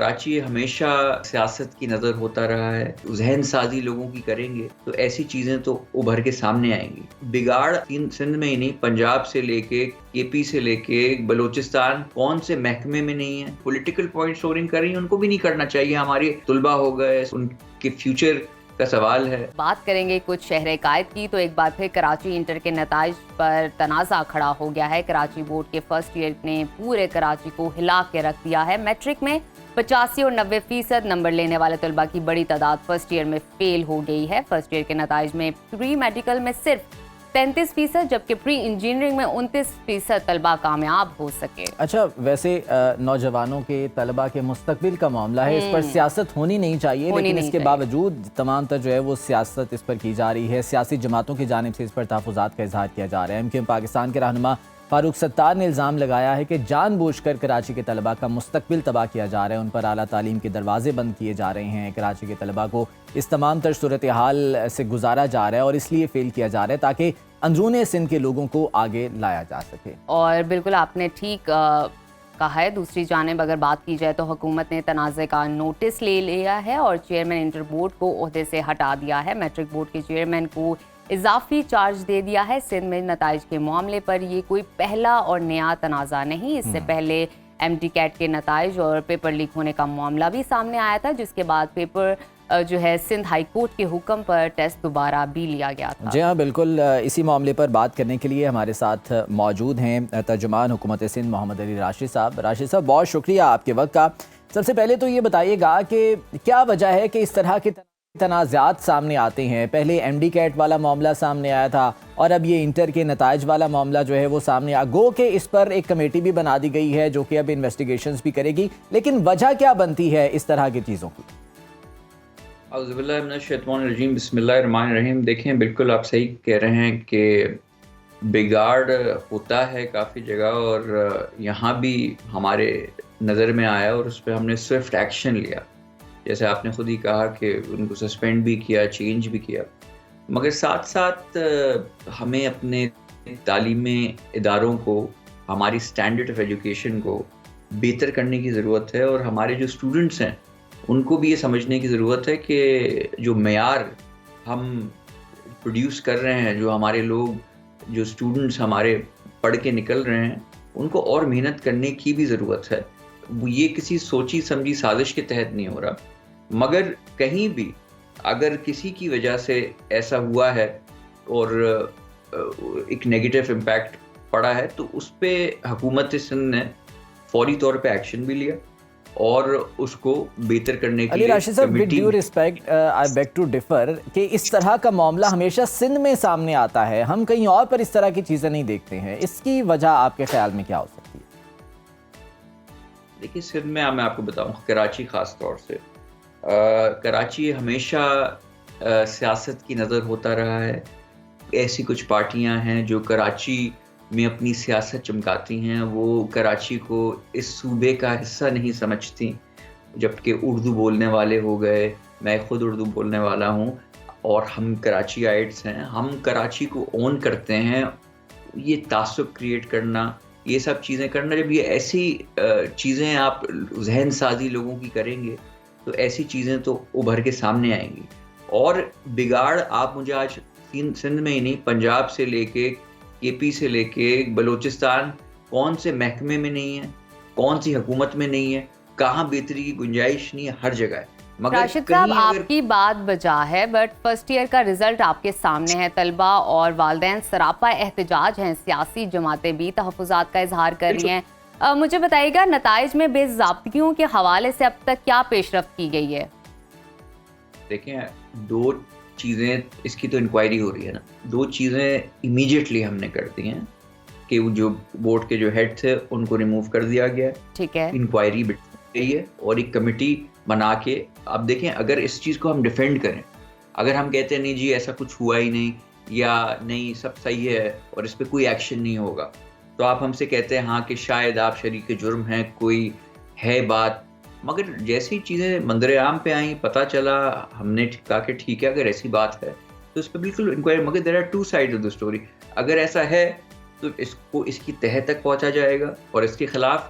کراچی ہمیشہ سیاست کی نظر ہوتا رہا ہے. ذہن سازی لوگوں کی کریں گے تو ایسی چیزیں تو ابھر کے سامنے آئیں گی. بگاڑ سندھ میں ہی نہیں، پنجاب سے لے کے کے پی سے لے کے بلوچستان کون سے محکمے میں نہیں ہے. پولیٹیکل پوائنٹ اسکورنگ کر رہی ہیں، ان کو بھی نہیں کرنا چاہیے. ہمارے طلبہ ہو گئے، ان کے فیوچر کا سوال ہے. بات کریں گے کچھ شہر قائد کی تو ایک بار پھر کراچی انٹر کے نتائج پر تنازع کھڑا ہو گیا ہے. کراچی بورڈ کے فرسٹ ایئر نے پورے کراچی کو ہلا کے رکھ دیا ہے. میٹرک میں 85 اور 90% نمبر لینے والے طلبہ کی بڑی تعداد فرسٹ ایئر میں فیل ہو گئی ہے. فرسٹ ایئر کے نتائج میں پری میڈیکل میں صرف 33%، جبکہ پری انجینئرنگ میں 29% طلبہ کامیاب ہو سکے. اچھا، ویسے نوجوانوں کے طلبہ کے مستقبل کا معاملہ ہے، اس پر سیاست ہونی نہیں چاہیے، لیکن اس کے باوجود تمام تر جو ہے وہ سیاست اس پر کی جا رہی ہے. سیاسی جماعتوں کی جانب سے اس پر تحفظات کا اظہار کیا جا رہا ہے. ایم پاکستان کے رہنما فاروق ستار نے الزام لگایا ہے کہ جان بوجھ کر کراچی کے طلبہ کا مستقبل تباہ کیا جا رہا ہے، ان پر اعلیٰ تعلیم کے دروازے بند کیے جا رہے ہیں. کراچی کے طلبہ کو اس تمام تر صورتحال سے گزارا جا رہا ہے اور اس لیے فیل کیا جا رہا ہے تاکہ اندرون سندھ کے لوگوں کو آگے لایا جا سکے. اور بالکل آپ نے ٹھیک کہا ہے. دوسری جانب اگر بات کی جائے تو حکومت نے تنازع کا نوٹس لے لیا ہے اور چیئرمین انٹر بورڈ کو عہدے سے ہٹا دیا ہے. میٹرک بورڈ کے چیئرمین کو اضافی چارج دے دیا ہے. سندھ میں نتائج کے معاملے پر یہ کوئی پہلا اور نیا تنازع نہیں. اس سے پہلے ایم ٹی کیٹ کے نتائج اور پیپر لیک ہونے کا معاملہ بھی سامنے آیا تھا، جس کے بعد پیپر جو ہے سندھ ہائی کورٹ کے حکم پر ٹیسٹ دوبارہ بھی لیا گیا تھا. جی ہاں، بالکل. اسی معاملے پر بات کرنے کے لیے ہمارے ساتھ موجود ہیں ترجمان حکومت سندھ محمد علی راشد صاحب. راشد صاحب، بہت شکریہ آپ کے وقت کا. سب سے پہلے تو یہ بتائیے گا کہ کیا وجہ ہے کہ اس طرح کے تنازعات سامنے آتے ہیں؟ پہلے ایم ڈی کیٹ والا معاملہ سامنے آیا تھا اور اب یہ انٹر کے نتائج والا معاملہ جو ہے وہ سامنے آ گو کہ اس پر ایک کمیٹی بھی بنا دی گئی ہے جو کہ اب انویسٹیگیشنز بھی کرے گی، لیکن وجہ کیا بنتی ہے اس طرح کی چیزوں کی؟ اعوذ باللہ من الشیطان الرجیم، بسم اللہ الرحمن الرحیم. دیکھیں، بالکل آپ صحیح کہہ رہے ہیں کہ بگاڑ ہوتا ہے کافی جگہ، اور یہاں بھی ہمارے نظر میں آیا اور اس پہ ہم نے سوئفٹ ایکشن لیا. جیسے آپ نے خود ہی کہا کہ ان کو سسپینڈ بھی کیا، چینج بھی کیا، مگر ساتھ ساتھ ہمیں اپنے تعلیمی اداروں کو، ہماری اسٹینڈرڈ آف ایجوکیشن کو بہتر کرنے کی ضرورت ہے. اور ہمارے جو اسٹوڈنٹس ہیں ان کو بھی یہ سمجھنے کی ضرورت ہے کہ جو معیار ہم پروڈیوس کر رہے ہیں، جو ہمارے لوگ، جو اسٹوڈنٹس ہمارے پڑھ کے نکل رہے ہیں، ان کو اور محنت کرنے کی بھی ضرورت ہے. یہ کسی سوچی سمجھی سازش کے تحت نہیں ہو رہا، مگر کہیں بھی اگر کسی کی وجہ سے ایسا ہوا ہے اور ایک نیگیٹو امپیکٹ پڑا ہے تو اس پہ حکومت سندھ نے فوری طور پہ ایکشن بھی لیا اور اس کو بہتر کرنے کے لیے. علی راشد صاحب، with due respect I beg to differ کہ اس طرح کا معاملہ ہمیشہ سندھ میں سامنے آتا ہے، ہم کہیں اور پر اس طرح کی چیزیں نہیں دیکھتے ہیں. اس کی وجہ آپ کے خیال میں کیا ہو سکتی ہے؟ دیکھیے، سندھ میں میں آپ کو بتاؤں، کراچی خاص طور سے، کراچی ہمیشہ سیاست کی نظر ہوتا رہا ہے. ایسی کچھ پارٹیاں ہیں جو کراچی میں اپنی سیاست چمکاتی ہیں، وہ کراچی کو اس صوبے کا حصہ نہیں سمجھتی. جبکہ اردو بولنے والے ہو گئے، میں خود اردو بولنے والا ہوں اور ہم کراچی آئٹس ہیں، ہم کراچی کو اون کرتے ہیں. یہ تعصب کریٹ کرنا، یہ سب چیزیں کرنا، جب یہ ایسی چیزیں آپ ذہن سازی لوگوں کی کریں گے تو ایسی چیزیں تو ابھر کے سامنے آئیں گی. اور بگاڑ آپ مجھے آج سندھ میں ہی نہیں، پنجاب سے لے کے کے پی سے لے کے بلوچستان کون سے محکمے میں نہیں ہے، کون سی حکومت میں نہیں ہے، کہاں بہتری کی گنجائش نہیں ہے، ہر جگہ ہے. راشد صاحب، آپ کی بات بجا ہے، بٹ فرسٹ ایئر کا رزلٹ آپ کے سامنے ہے. طلبہ اور والدین سراپا احتجاج ہیں، سیاسی جماعتیں بھی تحفظات کا اظہار کر رہی ہیں. مجھے بتائیے گا، نتائج میں بے ضابطگیوں کے حوالے سے اب تک کیا پیش رفت کی گئی ہے؟ دیکھیں، دو چیزیں، اس کی تو انکوائری ہو رہی ہے نا. دو چیزیں امیڈیٹلی ہم نے کر دی ہیں کہ جو بورڈ کے جو ہیڈ تھے ان کو ریموو کر دیا گیا ہے. ٹھیک ہے، انکوائری گئی ہے اور ایک کمیٹی بنا کے. اب دیکھیں، اگر اس چیز کو ہم ڈیفینڈ کریں، اگر ہم کہتے ہیں نہیں جی ایسا کچھ ہوا ہی نہیں، یا نہیں سب صحیح ہے اور اس پہ کوئی ایکشن نہیں ہوگا، تو آپ ہم سے کہتے ہیں ہاں کہ شاید آپ شریک جرم ہیں، کوئی ہے بات. مگر جیسی چیزیں منظر عام پہ آئیں، پتہ چلا، ہم نے کہا کہ ٹھیک ہے اگر ایسی بات ہے تو اس پہ بالکل انکوائری. مگر there are two side of the story. اگر ایسا ہے تو اس کو اس کی تہہ تک پہنچا جائے گا اور اس کے خلاف